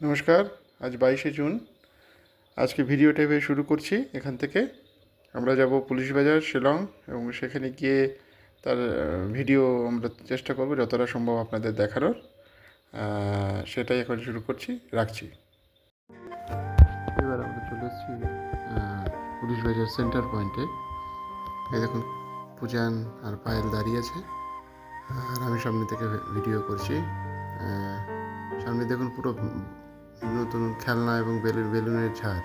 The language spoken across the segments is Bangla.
নমস্কার। আজ 22শে জুন। আজকে ভিডিওটা এভাবে শুরু করছি। এখান থেকে আমরা যাব পুলিশ বাজার শিলং, এবং সেখানে গিয়ে তার ভিডিও আমরা চেষ্টা করব যতটা সম্ভব আপনাদের দেখানোর। সেটাই এখন শুরু করছি, রাখছি। এবার আমরা চলে এসেছি পুলিশ বাজার সেন্টার পয়েন্টে। এই দেখুন, পূজান আর পায়েল দাঁড়িয়ে আছে, আর আমি সামনে থেকে ভিডিও করছি। সামনে দেখুন পুরো নতুন খেলনা এবং বেলুনের ঝাড়।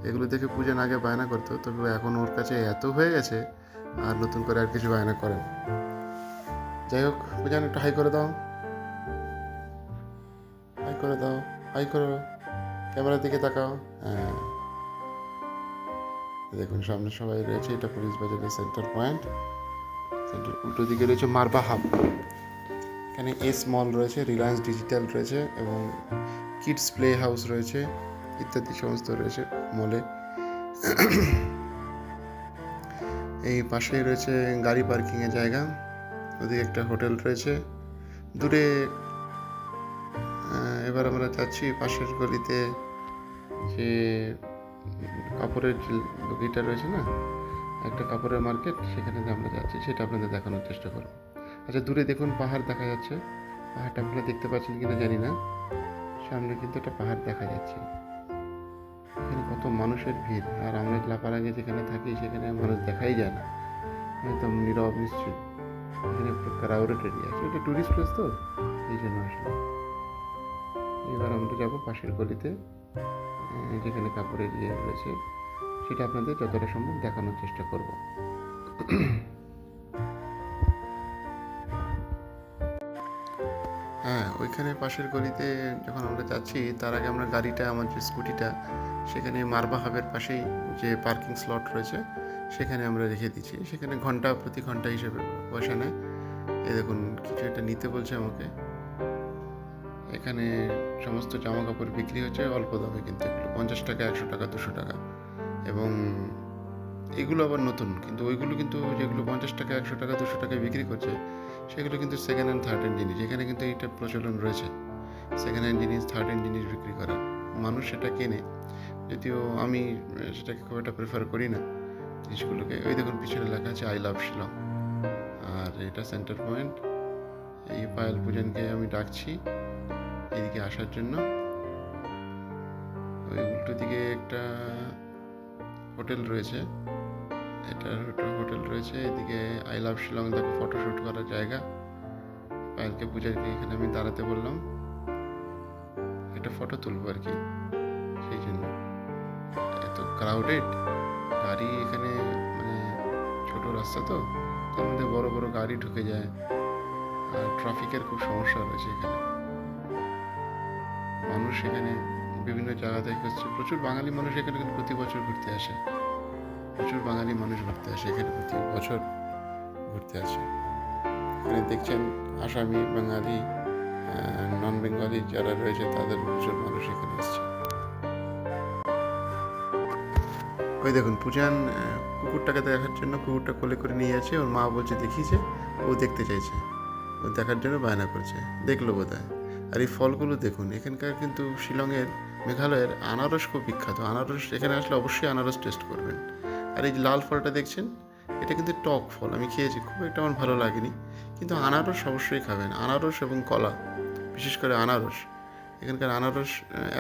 এগুলো দেখে পূজান আগে বায়না করতো, তবে এখন ওর কাছে এত হয়ে গেছে আর নতুন করে আর কিছু বায়না করে না। যাই হোক, পূজান একটু হাই করে দাও, হাই করে দাও, হাই করো, ক্যামেরার দিকে তাকাও। হ্যাঁ, দেখুন সামনে সবাই রয়েছে। এটা পুলিশ বাজারের সেন্টার পয়েন্ট। সেন্টার উল্টো দিকে রয়েছে মারবা হাব। এখানে এস মল রয়েছে, রিলায়েন্স ডিজিটাল রয়েছে, এবং কিডস প্লে হাউস রয়েছে, ইত্যাদি সমস্ত রয়েছে মলে। এই পাশেই রয়েছে গাড়ি পার্কিংয়ের জায়গা। ওদিকে একটা হোটেল রয়েছে দূরে। এবার আমরা যাচ্ছি পাশের গলিতে, যে কাপড়ের যে গলিটা রয়েছে না, একটা কাপড়ের মার্কেট, সেখানে আমরা যাচ্ছি, সেটা আপনাদের দেখানোর চেষ্টা করব। আচ্ছা, দূরে দেখুন পাহাড় দেখা যাচ্ছে। পাহাড়টা আপনারা দেখতে পাচ্ছেন কিনা জানি না, সামনে কিন্তু একটা পাহাড় দেখা যাচ্ছে। এখানে কত মানুষের ভিড়, আর আমরা লাপারাঙ্গে যেখানে থাকি সেখানে মানুষ দেখাই যায় না, একদম নীরব নিশ্চয়। এখানে ক্রাউডেড এরিয়া আছে, এটা টুরিস্ট প্লেস তো, এই জন্য আসলে। এবার আমরা যাবো পাশের গলিতে, যেখানে কাপড়ের ইয়ে রয়েছে, সেটা আপনাদের যতটা সম্ভব দেখানোর চেষ্টা করব। হ্যাঁ, ওইখানে পাশের গলিতে যখন আমরা যাচ্ছি, তার আগে আমরা গাড়িটা, আমার যে স্কুটিটা, সেখানে মারবা হাবের পাশেই যে পার্কিং স্লট রয়েছে সেখানে আমরা রেখে দিচ্ছি। সেখানে প্রতি ঘন্টা হিসেবে পয়সা নেয়। এই দেখুন, কিছু একটা নিতে বলছে আমাকে। এখানে সমস্ত জামা কাপড় বিক্রি হচ্ছে অল্প দামে, কিন্তু এগুলো 50 টাকা, 100 টাকা, 200 টাকা। এবং এগুলো আবার নতুন, কিন্তু ওইগুলো কিন্তু যেগুলো 50 টাকা, 100 টাকা, 200 টাকায় বিক্রি করছে, সেগুলো কিন্তু সেকেন্ড হ্যান্ড, থার্ড হ্যান্ড জিনিস। এখানে কিন্তু এইটা প্রচলন রয়েছে, সেকেন্ড হ্যান্ড জিনিস, থার্ড হ্যান্ড জিনিস বিক্রি করার। মানুষ সেটা কেনে, যদিও আমি সেটাকে খুব একটা প্রেফার করি না জিনিসগুলোকে। ওই দেখুন পিছনে লেখা আছে আই লাভ শিলং। আর এটা সেন্টার পয়েন্ট। এই পায়েল পূজনকে আমি ডাকছি এদিকে আসার জন্য। ওই উল্টো দিকে একটা হোটেল রয়েছে, এটার হোটেল রয়েছে। এদিকে আই লাভ শিলং দেখো, ফটোশ্যুট করার জায়গা। পায়েলকে পূজাকে এখানে আমি দাঁড়াতে বললাম, একটা ফটো তুলবো আর কি, সেই জন্য। এত ক্রাউডেড গাড়ি এখানে, মানে ছোট রাস্তা তো, তার মধ্যে বড় বড় গাড়ি ঢুকে যায়, আর ট্রাফিকের খুব সমস্যা রয়েছে এখানে। মানুষ এখানে বিভিন্ন জায়গা থেকে হচ্ছে, প্রচুর বাঙালি মানুষ এখানে কিন্তু প্রতি বছর ঘুরতে আসে। প্রচুর বাঙালি মানুষ ঘুরতে আসে এখানে, প্রতি বছর ঘুরতে আসে। এখানে দেখছেন আসামি, বাঙালি, নন বেঙ্গলি যারা রয়েছে, তাদের প্রচুর মানুষ এখানে আসছে। ওই দেখুন পূজান কুকুরটাকে দেখার জন্য কুকুরটা কোলে করে নিয়ে যাচ্ছে। ওর মা বলছে দেখিয়েছে, ও দেখতে চাইছে, ও দেখার জন্য বায়না করছে, দেখলো বোধহয়। আর এই ফলগুলো দেখুন, এখানকার কিন্তু শিলংয়ের, মেঘালয়ের আনারস খুব বিখ্যাত। আনারস এখানে আসলে অবশ্যই আনারস টেস্ট করবেন। আর এই যে লাল ফলটা দেখছেন, এটা কিন্তু টক ফল, আমি খেয়েছি, খুব একটা আমার ভালো লাগেনি, কিন্তু আনারস অবশ্যই খাবেন। আনারস এবং কলা, বিশেষ করে আনারস। এখানকার আনারস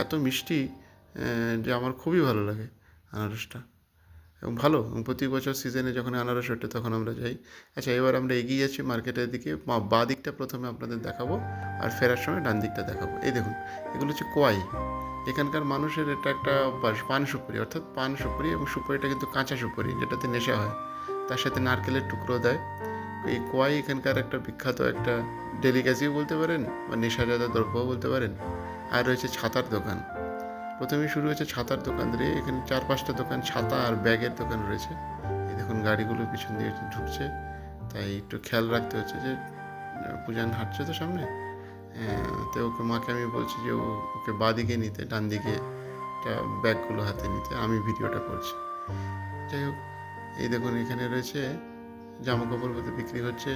এত মিষ্টি যে আমার খুবই ভালো লাগে আনারসটা, এবং ভালো। এবং প্রতি বছর সিজনে যখন আনারস ওঠে তখন আমরা যাই। আচ্ছা, এবার আমরা এগিয়ে যাচ্ছি মার্কেটের দিকে। বাঁ দিকটা প্রথমে আপনাদের দেখাবো, আর ফেরার সময় ডান দিকটা দেখাবো। এই দেখুন, এগুলো হচ্ছে কোয়াই। এখানকার মানুষের এটা একটা অভ্যাস, পান সুপুরি, অর্থাৎ পান সুপুরি, এবং সুপুরিটা কিন্তু কাঁচা সুপুরি, যেটাতে নেশা হয়, তার সাথে নারকেলের টুকরো দেয়। এই কোয়াই এখানকার একটা বিখ্যাত একটা ডেলিকেসিও বলতে পারেন, বা নেশাজাত দ্রব্যও বলতে পারেন। আর রয়েছে ছাতার দোকান। প্রথমে শুরু হয়েছে ছাতার দোকান দিয়ে। এখানে 4-5টা দোকান, ছাতা আর ব্যাগের দোকান রয়েছে। এই দেখুন গাড়িগুলো পিছন দিয়ে ঢুকছে, তাই একটু খেয়াল রাখতে হচ্ছে যে পূজান হাঁটছে তো সামনে। তো ওকে, মাকে আমি বলছি যে ওকে বাঁ দিকে নিতে, ডান দিকে ব্যাগগুলো হাতে নিতে, আমি ভিডিওটা করছি। যাই হোক, এই দেখুন এখানে রয়েছে জামা কাপড় বিক্রি হচ্ছে।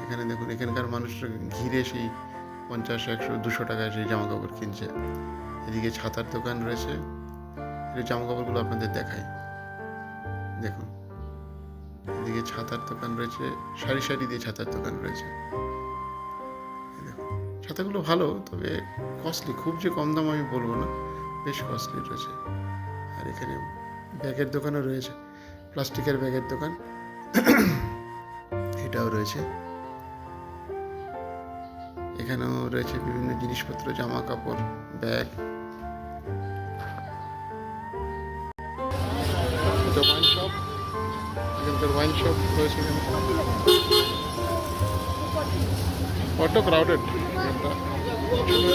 এখানে দেখুন, এখানকার মানুষরা ঘিরে সেই 50, 100, 200 টাকায় সেই জামা কাপড় কিনছে। এদিকে ছাতার দোকান রয়েছে। এই জামা কাপড়গুলো আপনাদের দেখাই, দেখুন। এদিকে ছাতার দোকান রয়েছে, সারি সারি দিয়ে ছাতার দোকান রয়েছে। দেখুন ছাতাগুলো ভালো, তবে কস্টলি, খুব যে কম দাম আমি বলবো না, বেশ কস্টলি রয়েছে। আর এখানে ব্যাগের দোকানও রয়েছে, প্লাস্টিকের ব্যাগের দোকান এটাও রয়েছে। এখানেও রয়েছে বিভিন্ন জিনিসপত্র, জামা কাপড়, ব্যাগ। ওয়াইন শপ, এখানকার ওয়াইন শপ রয়েছে। অটো ক্রাউডেড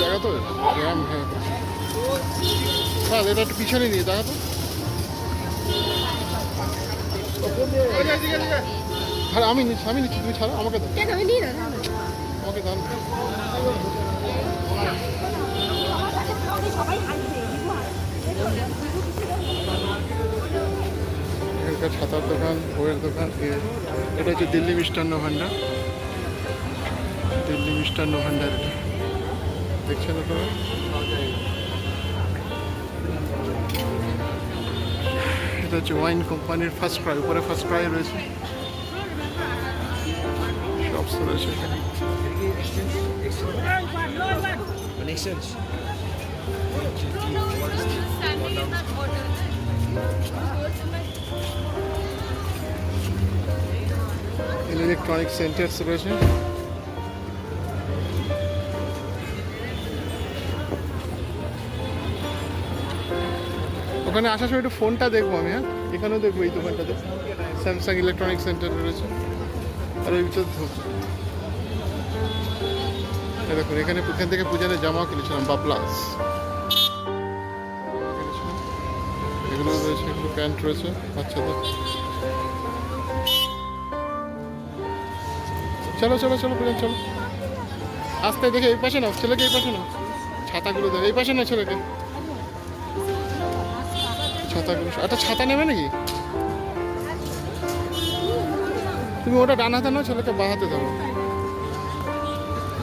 জায়গা তো, জ্যাম। হ্যাঁ এটা একটু পিছনে নিয়ে দেখা তো। আর আমি নিচ্ছি, তুমি ছাড়া আমাকে দাও, আমাকে দাও। এখানকার ছাতার দোকান, বইয়ের দোকান। এটা হচ্ছে দিল্লি মিষ্টান্ন ভান্ডার। দিল্লি মিষ্টান্ন ভান্ডার এটা দেখছেন আপনারা। এটা হচ্ছে ওয়াইন কোম্পানির ফার্স্ট ক্রাই, উপরে ফার্স্ট ক্রাই রয়েছে, শপস রয়েছে এখানে। ইলেকট্রনিক সেন্টার্স রয়েছে। ওখানে আসার সময় একটু ফোনটা দেখবো আমি। হ্যাঁ এখানেও দেখবো, এই দোকানটাতে স্যামসাং ইলেকট্রনিক সেন্টার রয়েছে। আর ওই ভিতর দেখুন, এখান থেকে পূজানের জামাও কিনেছিলাম, বাবলাস এগুলো রয়েছে, এগুলো প্যান্ট রয়েছে বাচ্চাদের। চলো চলো চলো পূজন চলো, আস্তে দেখে। এই পাশে নাও ছেলেকে, এই পাশে নাও। ছাতাগুলো দেখো, এই পাশে না ছেলেকে, ছাতাগুলো। একটা ছাতা নেবে নাকি তুমি? ওটা ডান হাতে নাও, ছেলেকে বাঁ হাতে দেবো।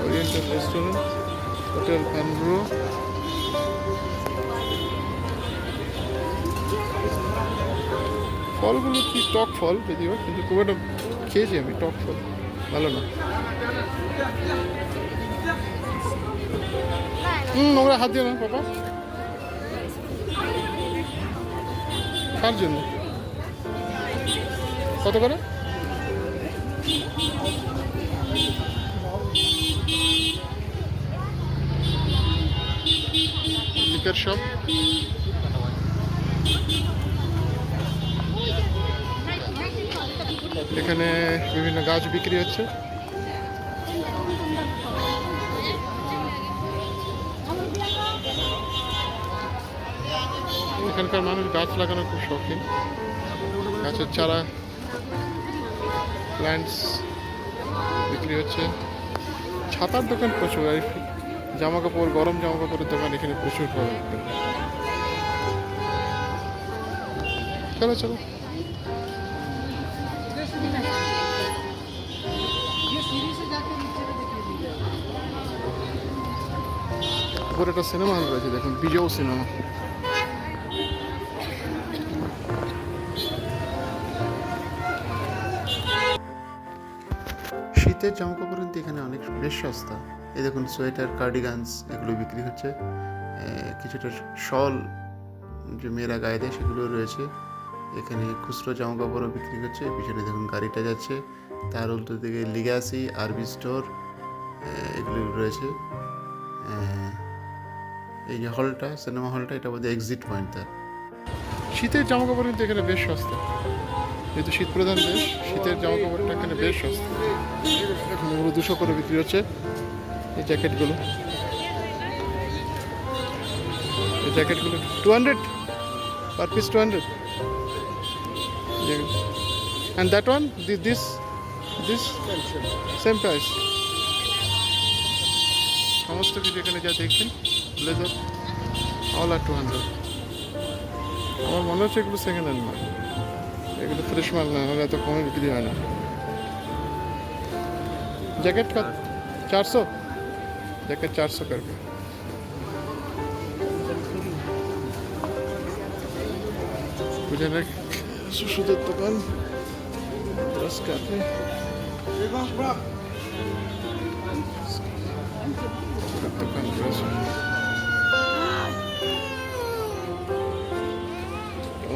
ওরিয়েন্টাল রেস্টুরেন্ট, হোটেল ভান্ড্রো। ফলগুলো কি টক ফল যদিও, কিন্তু খুব একটা খেয়েছি আমি, টক ফল ভালো না। নোংরা হাত দিও না পাপা। কার জন্য? কত করে? Liquor shop. এখানে বিভিন্ন গাছ বিক্রি হচ্ছে। এখানকার মানুষ গাছ লাগানোর খুব শৌখিন। গাছের চারা, প্ল্যান্টস বিক্রি হচ্ছে। ছাতার দোকান প্রচুর, আর জামা কাপড়, গরম জামা কাপড়ের দোকান এখানে প্রচুর পাওয়া। চলো চলো। উপরে একটা সিনেমা হল রয়েছে, দেখুন, বিজয় সিনেমা। শীতের জামা কাপড় কিন্তু এখানে অনেক বেশ সস্তা। এই দেখুন সোয়েটার, কার্ডিগানস এগুলো বিক্রি হচ্ছে। কিছুটা শল যে মেয়েরা গায়ে দেয় সেগুলো রয়েছে। এখানে খুচরো জামা কাপড়ও বিক্রি হচ্ছে। পিছনে দেখুন গাড়িটা যাচ্ছে, তার উল্টো দিকে লিগ্যাসি, আরবি স্টোর এগুলো রয়েছে। এই যে হলটা, সিনেমা হলটা, এটা বোধহয় এক্সিট পয়েন্ট তার। শীতের জামা কাপড় কিন্তু এখানে বেশ সস্তা, যেহেতু শীত প্রধান দেশ, শীতের জামা কাপড়টা এখানে বেশ সস্তা। এখন এগুলো 200 করে বিক্রি হচ্ছে। এই জ্যাকেটগুলো, এই জ্যাকেটগুলো 200 per piece, 200। And that one, this same price. সমস্ত কিছু এখানে যা দেখছেন, ব্লেজার অল আর 200। আমার মনে হচ্ছে এগুলো সেকেন্ড হ্যান্ড মাল, এগুলো ফ্রেশ মাল না, হলে এত কমে বিক্রি হয় না। জ্যাকেট 400। जैकेट 400 करके। पूजा ने सुशुदेर दुकान रस कैफे दुकान रस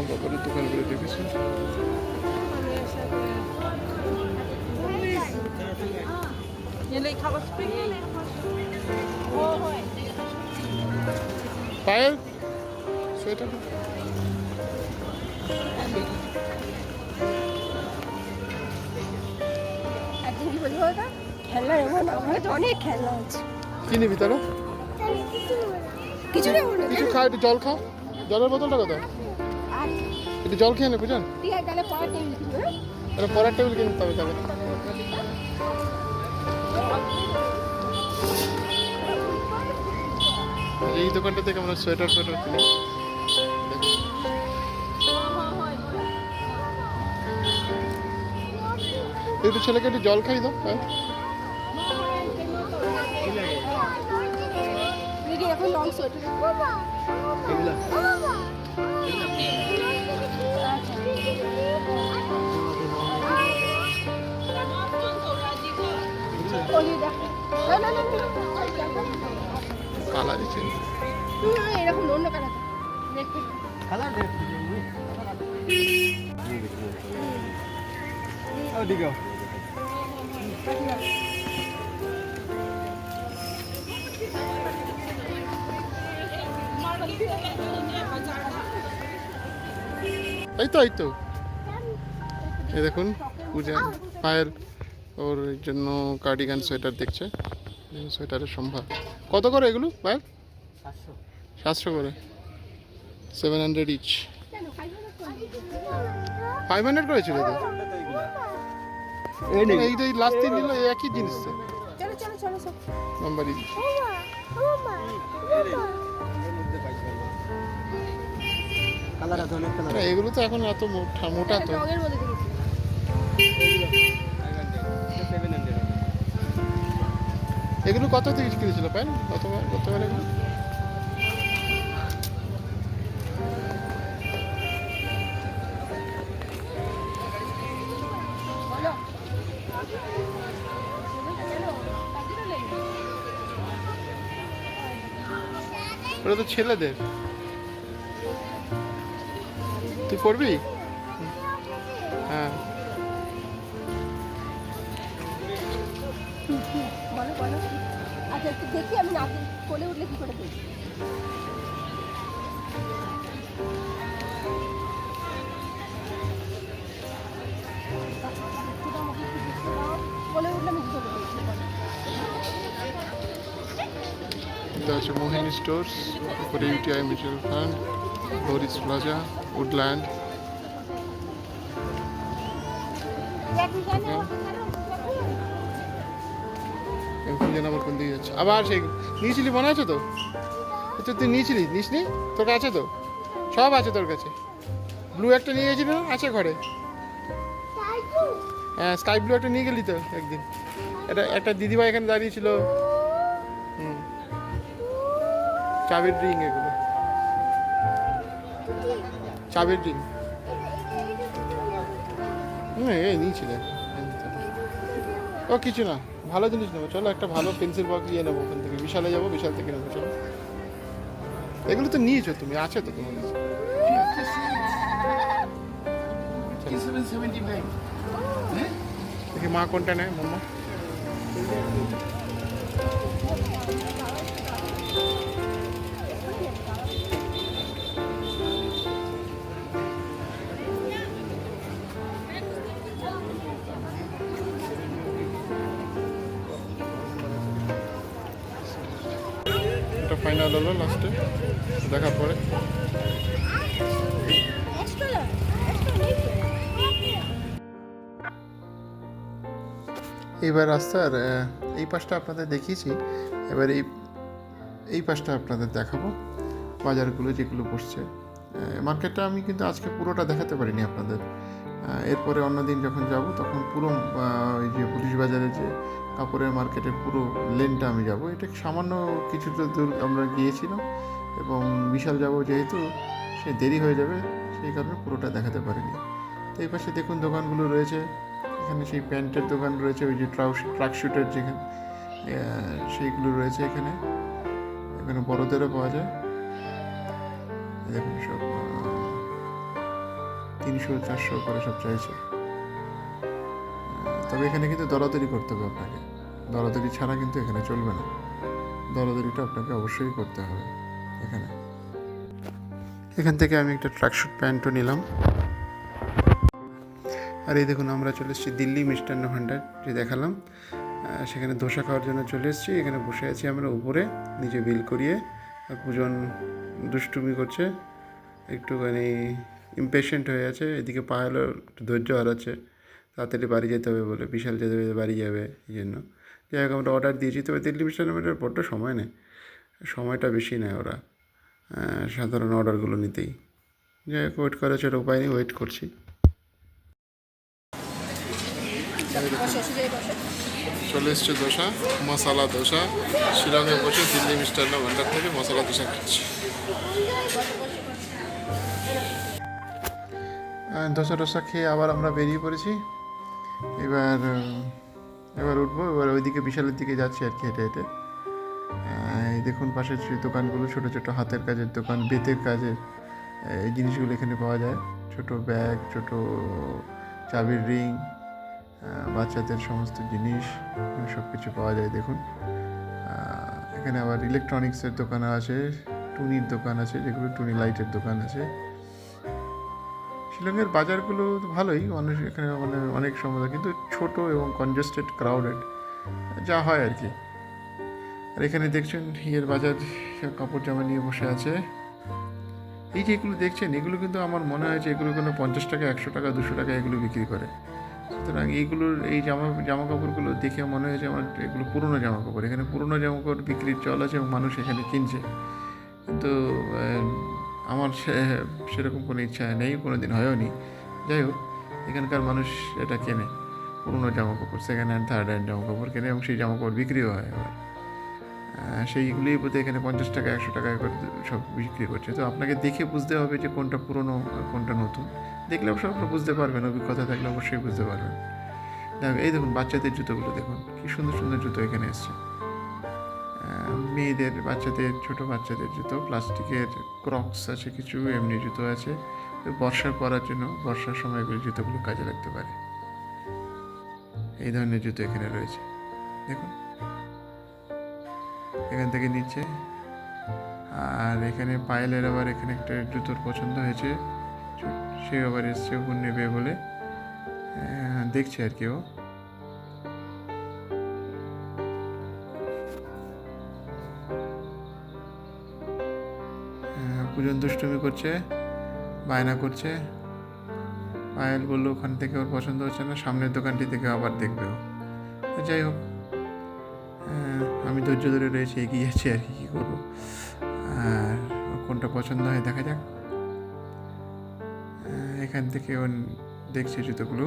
बाबारे दुकान করে দেখেছি। पायल সোয়েটার খেলনা এমন আমার তো অনেক খেলনা আছে। কি নিবি তারা? কিছু নেবো না, কিছু খা, একটু জল খা। জলের বোতলটা কোথায়? একটু জল খেয়ে নে বুঝান। ঠিক আছে তাহলে পরের টেবিল কিনবো। তাহলে পরের টেবিল কিনতে হবে তাহলে। এই দোকানটা থেকে আমরা সোয়েটার ফোয়েটার কিনি। একটু ছেলেকে একটু জল খাই দাও। হ্যাঁ দেখি এখন লং সোয়েটার কালারই চেন এরকম অন্য কালার কালার ওদিকে এই তো এই দেখুন পূজা পায়েল ওর জন্য কার্ডিগান সোয়েটার দেখছে। সোয়েটারের সম্ভার কত করে এগুলো পায়েল? 700 করে, 700 ইচ। 500 করেছিল তো এই তো লাস্ট দিন নিল একই জিনিস তো চলো চলো চলো সব নাম্বারই কালার আছে অনেক কালার। এগুলো তো এখন এত মোটা মোটা তো। রঙের মধ্যে এগুলো কত থেকে কিনেছিল পায়েল? কতবার এগুলো? বলো ওটা তো ছেলেদের। তুই পড়বি? হ্যাঁ বলো বলো আচ্ছা একটু দেখি আমি নাচে কোলে উঠলে কি করে দেখি কোলে উঠলে আমি কি করে দেখি এটা হচ্ছে মোহিনী স্টোর্স, উপরে UTI mutual fund, loris plaza, woodland. খুঁজে আবার কোন দিকে যাচ্ছে আবার সেই নিয়েছিলি মনে আছে তো? আচ্ছা তুই নিয়েছিলি নিসনি? তোর কাছে আছে তো? সব আছে তোর কাছে। ব্লু একটা নিয়ে গেছিলি না? আছে ঘরে। হ্যাঁ স্কাই ব্লু একটা নিয়ে গেলি তো একদিন। এটা একটা দিদিভাই এখানে দাঁড়িয়েছিল। চাবির রিং এগুলো, চাবির রিং। এই নিয়েছিলেন। ও কিছু না, ভালো জিনিস নেবো চলো। একটা ভালো পেন্সিল বক্স ইয়ে নেবো ওখান থেকে। বিশালে যাবো, বিশাল থেকে নেবো চলো। এগুলো তো নিয়েছো তুমি, আছে তো তোমার কাছে। দেখি মা কোনটা নেয় মাম্মা। এটা ফাইনাল হলো লাস্টে দেখার পরে। এবার রাস্তার এই পাশটা আপনাদের দেখিয়েছি, এবার এই পাশটা আপনাদের দেখাবো। বাজারগুলো যেগুলো বসছে, মার্কেটটা আমি কিন্তু আজকে পুরোটা দেখাতে পারিনি আপনাদের, এরপরে অন্যদিন যখন যাব তখন পুরো ওই যে পুলিশ বাজারে যে কাপড়ের মার্কেটের পুরো লেনটা আমি যাব। এটা সামান্য কিছুটা দূর আমরা গিয়েছিলাম এবং বিশাল যাব যেহেতু সে দেরি হয়ে যাবে, সেই কারণে পুরোটা দেখাতে পারিনি। তো এই পাশে দেখুন দোকানগুলো রয়েছে, এখানে সেই প্যান্টের দোকান রয়েছে, ওই যে ট্রাক শুটের যেখানে সেইগুলো রয়েছে এখানে। এখানে বড়দেরও পাওয়া যায়। দেখুন সব 300-400 করে সব চাইছে। তবে এখানে কিন্তু দরাদরি করতে হবে আপনাকে, দরাদরি ছাড়া কিন্তু এখানে চলবে না, দরাদরিটা আপনাকে অবশ্যই করতে হবে এখানে। এখান থেকে আমি একটা ট্র্যাকশুট প্যান্টও নিলাম। আর এই দেখুন আমরা চলে এসেছি দিল্লি মিষ্টান্ন ভাণ্ডার, যে দেখালাম সেখানে ধোসা খাওয়ার জন্য চলে এসেছি। এখানে বসে আছি আমরা উপরে, নিজে বিল করিয়ে। আর পূজন দুষ্টুমি করছে, একটুখানি ইমপেশেন্ট হয়ে আছে। এদিকে পায়েলও একটু ধৈর্য হারাচ্ছে, তাড়াতাড়ি বাড়ি যেতে হবে বলে, বিশাল যেতে বাড়ি যাবে এই জন্য। যাই হোক আমরা অর্ডার দিয়েছি, তবে দিল্লি মিষ্টান্ন ভাণ্ডার বড্ড সময় নেয়, সময়টা বেশি নেয় ওরা সাধারণ অর্ডারগুলো নিতেই। যাই হোক ওয়েট করা ছিল, উপায় নেই, ওয়েট করছি। চলে এসছে দোসা, মশালা দোসা। শিলংয়ে বসে দিল্লি মিষ্টান্ন ভাণ্ডার থেকে মশলা দোসা খাচ্ছি। দোসা টোসা খেয়ে আবার আমরা বেরিয়ে পড়েছি। এবার উঠবো, এবার ওইদিকে বিশালের দিকে যাচ্ছি আর কি, হেঁটে হেঁটে। এই দেখুন পাশের যে দোকানগুলো, ছোটো ছোটো হাতের কাজের দোকান, বেতের কাজের এই জিনিসগুলো এখানে পাওয়া যায়। ছোট ব্যাগ, ছোট চাবির রিং, বাচ্চাদের সমস্ত জিনিস সব কিছু পাওয়া যায়। দেখুন এখানে আবার ইলেকট্রনিক্সের দোকান আছে, টুনির দোকান আছে, যেগুলো টুনি লাইটের দোকান আছে। শিলংয়ের বাজারগুলো তো ভালোই, মানুষ এখানে মানে অনেক সময়, কিন্তু ছোট এবং কনজেস্টেড, ক্রাউডেড যা হয় আর কি। আর এখানে দেখছেন ইয়ের বাজার, কাপড় জামা নিয়ে বসে আছে। এই যে এগুলো দেখছেন, এগুলো কিন্তু আমার মনে হয় যে এগুলো কোনো 50 টাকা, 100 টাকা, 200 টাকা এগুলো বিক্রি করে। সুতরাং এইগুলোর এই জামা কাপড়গুলো দেখে মনে হয়েছে আমার এগুলো পুরনো জামা কাপড়। এখানে পুরনো জামা কাপড় বিক্রির চল আছে এবং মানুষ এখানে কিনছে, কিন্তু আমার সেরকম কোনো ইচ্ছা নেই, কোনো দিন হয়ও নি। যাই হোক এখানকার মানুষ এটা কেনে, পুরনো জামা কাপড়, সেকেন্ড হ্যান্ড, থার্ড হ্যান্ড জামা কাপড় কেনে এবং সেই জামা কাপড় বিক্রিও হয়। আবার সেইগুলোই বোধহয় এখানে 50 টাকা, 100 টাকা করে সব বিক্রি করছে। তো আপনাকে দেখে বুঝতে হবে যে কোনটা পুরনো আর কোনটা নতুন। দেখলে অবশ্য আপনারা বুঝতে পারবেন, অভিজ্ঞতা থাকলে অবশ্যই বুঝতে পারবেন। এই দেখুন বাচ্চাদের জুতোগুলো দেখুন, কী সুন্দর সুন্দর জুতো এখানে এসছে। মেয়েদের, বাচ্চাদের, ছোটো বাচ্চাদের জুতো, প্লাস্টিকের ক্রক্স আছে কিছু, এমনি জুতো আছে বর্ষার পরার জন্য, বর্ষার সময় এগুলো জুতোগুলো কাজে লাগতে পারে। এই ধরনের জুতো এখানে রয়েছে দেখুন, এখান থেকে নিচ্ছে। আর এখানে পায়েলের আবার এখানে একটা জুতোর পছন্দ হয়েছে, সে আবার এসছে ওপর নেবে বলে দেখছে আর কি। ও পূজন দুষ্টুমি করছে, বায়না করছে। পায়েল বললো ওখান থেকে ওর পছন্দ হচ্ছে না, সামনের দোকানটি থেকে আবার দেখবে ও। যাই হোক আমি ধৈর্য ধরে রয়েছে, এগিয়ে যাচ্ছি আর কি, কী করবো। আর কোনটা পছন্দ হয় দেখা যাক। এখান থেকে ও দেখছে জুতোগুলো,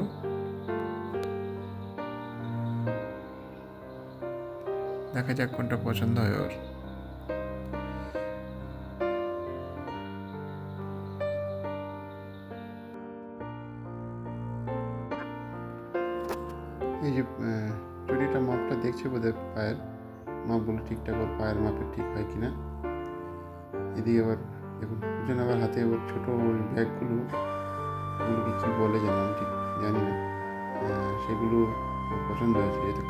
দেখা যাক কোনটা পছন্দ হয় ওর। এই যে চুড়িটা মাপটা দেখছে বোধহয়, পায়ের মাপগুলো ঠিকঠাক ওর পায়ের মাপে ঠিক হয় কিনা। এদিকে আবার দেখুন দুজন আবার হাতে আবার ছোটো ব্যাগগুলো, ওগুলোকে কী বলে যেন আমি ঠিক জানি না, সেগুলো পছন্দ হয়েছে। যেহেতু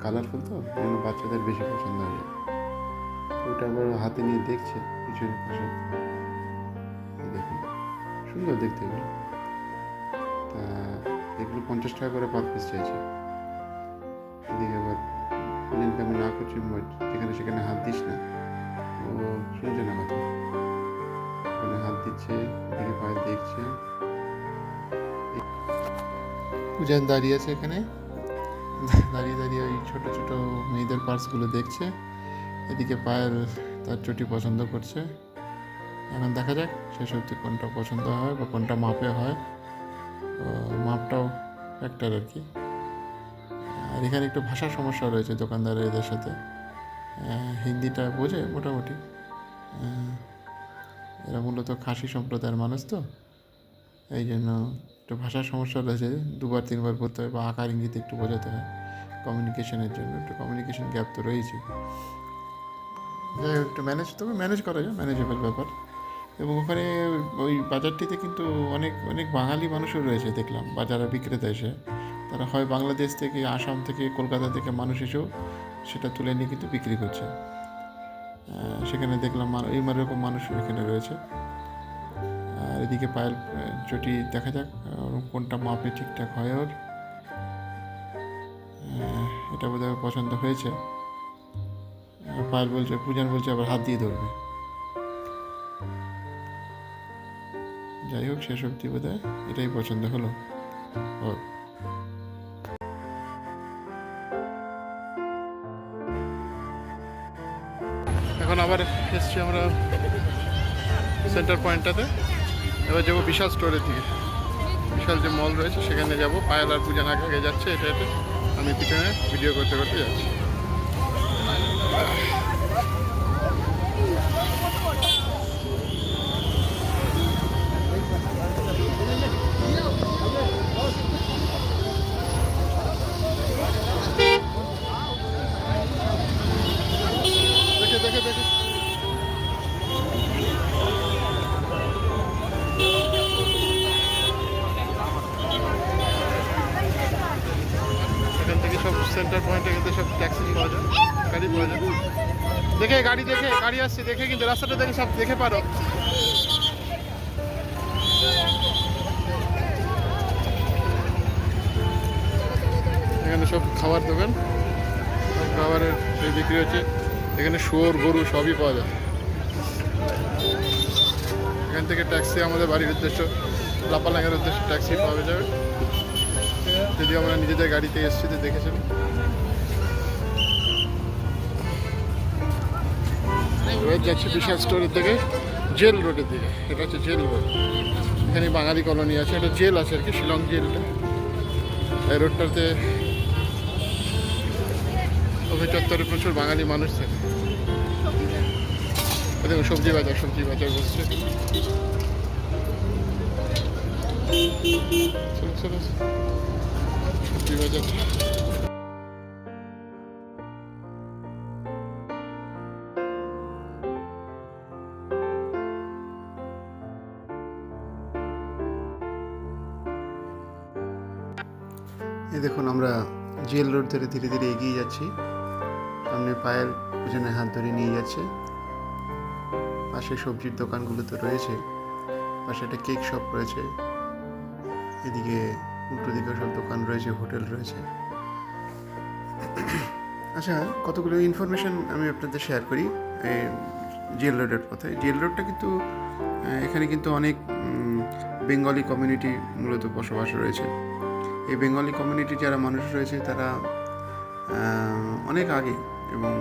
কালারফুল তো জন্য বাচ্চাদের বেশি পছন্দ হয়েছে। ওটা আবার হাতে নিয়ে দেখছে পিছনে পাশে, দেখুন সুন্দর দেখতে এগুলো। তা এগুলো 50 টাকা করে পার পিস চাইছে। এদিকে আবার দুজনকে আমি না করছি, যেখানে সেখানে হাত দিস না, ও শুনছে না কথা, এখানে হাত দিচ্ছে, এদিকে পায়ে দেখছে। পূজান দাঁড়িয়ে আছে এখানে, দাঁড়িয়ে দাঁড়িয়ে ওই ছোটো ছোটো মেয়েদের পার্সগুলো দেখছে। এদিকে পায়ের তার চটি পছন্দ করছে। এখন দেখা যাক শেষ অবধি কোনটা পছন্দ হয় বা কোনটা মাপে হয়। মাপটাও ফ্যাক্টর আর কি। আর এখানে একটু ভাষার সমস্যা রয়েছে দোকানদারের এদের সাথে। হিন্দিটা বোঝে মোটামুটি। এরা মূলত খাসি সম্প্রদায়ের মানুষ তো, এই জন্য একটু ভাষার সমস্যা রয়েছে, 2-3বার বলতে হয় বা আকার ইঙ্গিতে একটু বোঝাতে হয় কমিউনিকেশনের জন্য। একটু কমিউনিকেশন গ্যাপ তো রয়েছে। যাই হোক, একটু ম্যানেজ করা যায়, ম্যানেজেবল ব্যাপার। এবং ওখানে ওই বাজারটিতে কিন্তু অনেক অনেক বাঙালি মানুষও রয়েছে দেখলাম, বাজারে বিক্রেতা এসে। তারা হয় বাংলাদেশ থেকে, আসাম থেকে, কলকাতা থেকে মানুষ এসেও সেটা তুলে নিয়ে কিন্তু বিক্রি করছে। সেখানে দেখলাম এরকম মানুষ এখানে রয়েছে। আর এদিকে পায়েল চটি দেখা যাক কোনটা মাপে ঠিকঠাক হয় ওর। এটা বোধহয় পছন্দ হয়েছে। পায়েল বলছে, পূজান বলছে আবার হাত দিয়ে ধরবে। যাই হোক, শেষ অবধি বোধহয় এটাই পছন্দ হলো ওর। এখন আবার এসছি আমরা সেন্টার পয়েন্টটাতে। এবার যাবো বিশাল স্টোরের দিকে। বিশাল যে মল রয়েছে সেখানে যাব। পায়েল আর পূজা আগে আগে যাচ্ছে, এটা আমি পিছনে ভিডিও করতে করতে যাচ্ছি। দেখে দেখে এখান থেকে সব সেন্টার পয়েন্টে কিন্তু সব ট্যাক্সি পাওয়া যায়, গাড়ি পাওয়া যায়। দেখে গাড়ি আসছে দেখে, কিন্তু রাস্তাটা দেখে সব দেখে পারো। এখানে সব খাবার দোকান, সব খাবারের বিক্রি হচ্ছে। এখানে শুয়োর, গরু সবই পাওয়া যায়। এখান থেকে ট্যাক্সি আমাদের বাড়ির উদ্দেশ্য, লাপালাঙ্গের উদ্দেশ্যে ট্যাক্সি পাওয়া যাবে। যদিও আমরা নিজেদের গাড়িতে এসেছি, তো দেখেছেন। এবার যাচ্ছি বিশাল স্টোরের দিকে, জেল রোডের দিকে। এটা হচ্ছে জেল রোড। এখানে বাঙালি কলোনি আছে, এটা জেল আছে আর কি, শিলং জেলটা। এই রোডটাতে অভি চত্বরে প্রচুর বাঙালি মানুষ থাকে। দেখুন সবজি বাজার বসছে। চলো সবজি বাজার। এই দেখুন, আমরা জেল রোড ধরে ধীরে ধীরে এগিয়ে যাচ্ছি। সামনে পায়েল পিছনে হাত ধরে নিয়ে যাচ্ছে। পাশে সবজির দোকানগুলো তো রয়েছে, পাশে একটা কেক শপ রয়েছে। এদিকে উল্টো দিকে সব দোকান রয়েছে, হোটেল রয়েছে। আচ্ছা, কতগুলো ইনফরমেশন আমি আপনাদের শেয়ার করি এই জেল রোডের পথে। জেল রোডটা কিন্তু এখানে কিন্তু অনেক বেঙ্গলি কমিউনিটি মূলত বসবাস রয়েছে। এই বেঙ্গলি কমিউনিটি যারা মানুষ রয়েছে তারা অনেক আগে, এবং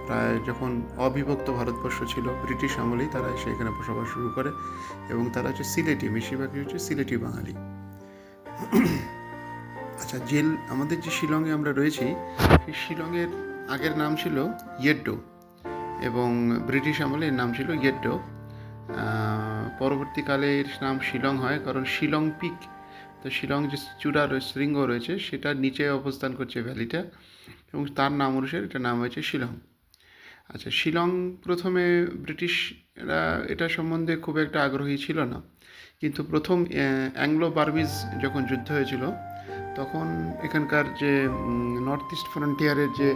প্রায় যখন অবিভক্ত ভারতবর্ষ ছিল ব্রিটিশ আমলেই তারা এসে এখানে বসবাস শুরু করে। এবং তারা হচ্ছে সিলেটি, বেশিরভাগই হচ্ছে সিলেটি বাঙালি। আচ্ছা, জেল আমাদের যে শিলংয়ে আমরা রয়েছি, সেই শিলংয়ের আগের নাম ছিল ইয়েড্ডো, এবং ব্রিটিশ আমলে এর নাম ছিল ইয়েড্ডো। পরবর্তীকালে এর নাম শিলং হয়, কারণ শিলং পিক, তো শিলং যে চূড়া শৃঙ্গ রয়েছে সেটার নিচে অবস্থান করছে ভ্যালিটা, এবং তার নাম অনুসারে এটা নাম হয়েছে শিলং। আচ্ছা, শিলং প্রথমে ব্রিটিশরা এটা সম্বন্ধে খুব একটা আগ্রহী ছিল না, কিন্তু প্রথম অ্যাংলো বার্মিজ যখন যুদ্ধ হয়েছিল তখন এখানকার যে নর্থ ইস্ট ফ্রন্টিয়ারের যে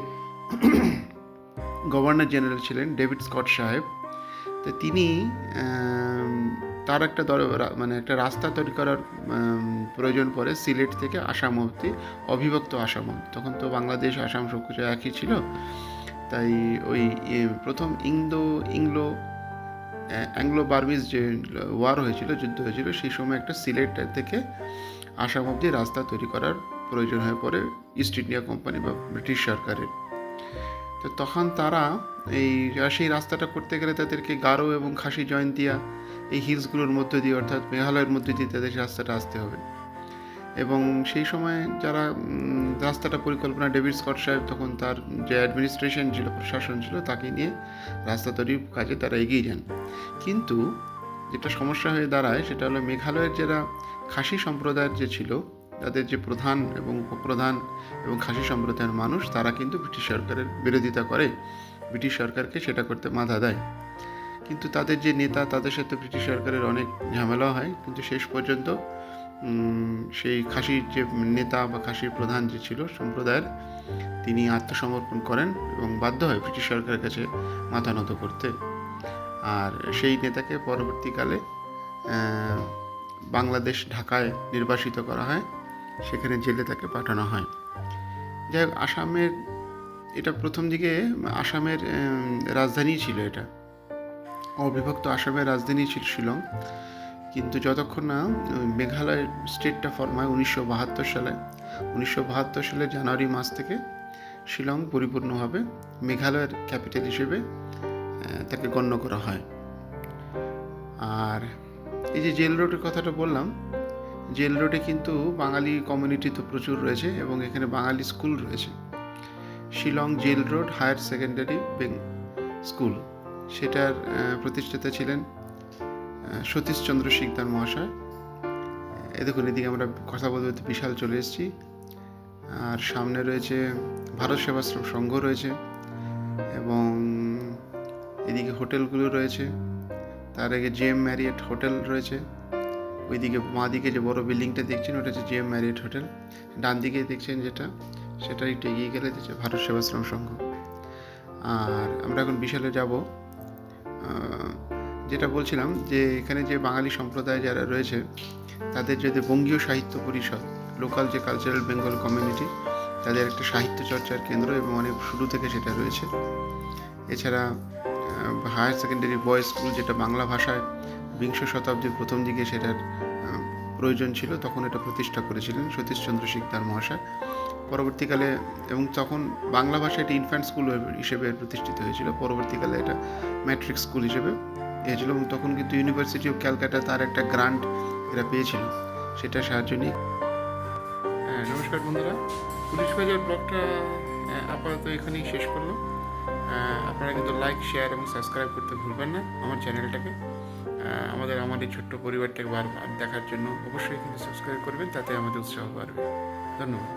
গভর্নর জেনারেল ছিলেন ডেভিড স্কট সাহেব, তো তিনি তার একটা একটা রাস্তা তৈরি করার প্রয়োজন পড়ে সিলেট থেকে আসাম অবধি, অবিভক্ত আসাম অবধি। তখন তো বাংলাদেশ আসাম সব কিছু একই ছিল। তাই ওই প্রথম অ্যাংলো বার্মিজ যে ওয়ার হয়েছিল, যুদ্ধ হয়েছিল, সেই সময় একটা সিলেট থেকে আসাম অবধি রাস্তা তৈরি করার প্রয়োজন হয়ে পড়ে ইস্ট ইন্ডিয়া কোম্পানি বা ব্রিটিশ সরকারের। তো তখন তারা সেই রাস্তাটা করতে গেলে তাদেরকে গারো এবং খাসি জয়ন্তিয়া এই হিলসগুলোর মধ্য দিয়ে, অর্থাৎ মেঘালয়ের মধ্য দিয়ে তাদের রাস্তাটা আসতে হবে। এবং সেই সময় যারা রাস্তাটা পরিকল্পনা, ডেভিড স্কট সাহেব তখন তার যে অ্যাডমিনিস্ট্রেশন ছিল, প্রশাসন ছিল, তাকে নিয়ে রাস্তা তৈরির কাজে তারা এগিয়ে যান। কিন্তু যেটা সমস্যা হয়ে দাঁড়ায় সেটা হলো মেঘালয়ের যারা খাসি সম্প্রদায়ের যে ছিল, তাদের যে প্রধান এবং উপপ্রধান এবং খাসি সম্প্রদায়ের মানুষ, তারা কিন্তু ব্রিটিশ সরকারের বিরোধিতা করে, ব্রিটিশ সরকারকে সেটা করতে বাধা দেয়। কিন্তু তাদের যে নেতা, তাদের সাথে ব্রিটিশ সরকারের অনেক ঝামেলা হয়, কিন্তু শেষ পর্যন্ত সেই খাসির যে নেতা বা খাসির প্রধান যে ছিল সম্প্রদায়ের, তিনি আত্মসমর্পণ করেন এবং বাধ্য হয় ব্রিটিশ সরকারের কাছে মাথা নত করতে। আর সেই নেতাকে পরবর্তীকালে বাংলাদেশ, ঢাকায় নির্বাসিত করা হয়, সেখানে জেলে তাকে পাঠানো হয়। যাই হোক, আসামের এটা প্রথম দিকে আসামের রাজধানী ছিল, এটা অবিভক্ত আসামের রাজধানী ছিল শিলং। কিন্তু যতক্ষণ না মেঘালয় স্টেটটা ফর্ম হয় 1972 সালে জানুয়ারি মাস থেকে শিলং পরিপূর্ণভাবে মেঘালয়ের ক্যাপিটাল হিসেবে তাকে গণ্য করা হয়। আর এই যে জেল রোডের কথাটা বললাম, জেল রোডে কিন্তু বাঙালি কমিউনিটি তো প্রচুর রয়েছে এবং এখানে বাঙালি স্কুল রয়েছে। Shillong jail road higher secondary school, সেটার প্রতিষ্ঠাতা ছিলেন সতীশচন্দ্র শিকদার মহাশয়। দেখুন, এদিকে আমরা কথা বলতে বলতে বিশাল চলে এসেছি। আর সামনে রয়েছে ভারত সেবাশ্রম সংঘ রয়েছে এবং এদিকে হোটেলগুলো রয়েছে। তার আগে জেএম ম্যারিয়েট হোটেল রয়েছে। ওইদিকে বাঁ দিকে যে বড় বিল্ডিংটা দেখছেন, ওটা হচ্ছে জেএম ম্যারিয়েট হোটেল। ডান দিকে দেখছেন যেটা, সেটা একটু এগিয়ে গেলে দেখছে ভারত সেবাশ্রম সংঘ। আর আমরা এখন বিশালে যাব। যেটা বলছিলাম যে এখানে যে বাঙালি সম্প্রদায় যারা রয়েছে, তাদের যদি বঙ্গীয় সাহিত্য পরিষদ, লোকাল যে কালচারাল বেঙ্গল কমিউনিটি, তাদের একটা সাহিত্য চর্চার কেন্দ্র এবং অনেক শুরু থেকে সেটা রয়েছে। এছাড়া হায়ার সেকেন্ডারি বয়েজ স্কুল, যেটা বাংলা ভাষায় 20 শতাব্দীর প্রথম দিকে সেটার প্রয়োজন ছিল, তখন এটা প্রতিষ্ঠা করেছিলেন সতীশচন্দ্র শিকদার মহাশয়। পরবর্তীকালে, এবং তখন বাংলা ভাষায় এটা ইনফ্যান্ট স্কুল হিসেবে প্রতিষ্ঠিত হয়েছিল, পরবর্তীকালে এটা ম্যাট্রিক স্কুল হিসেবে হয়েছিল। এবং তখন কিন্তু ইউনিভার্সিটি অফ ক্যালকাটা তার একটা গ্রান্ট এরা পেয়েছিল, সেটা সাহায্য নিয়ে। নমস্কার বন্ধুরা, পুলিশ বাজার ব্লগটা আপাতত এখানেই শেষ করলাম। আপনারা কিন্তু লাইক, শেয়ার এবং সাবস্ক্রাইব করতে ভুলবেন না আমার চ্যানেলটাকে। আমার এই ছোট্ট পরিবারটাকে বারবার দেখার জন্য অবশ্যই কিন্তু সাবস্ক্রাইব করবেন, তাতে আমাদের উৎসাহ বাড়বে। ধন্যবাদ।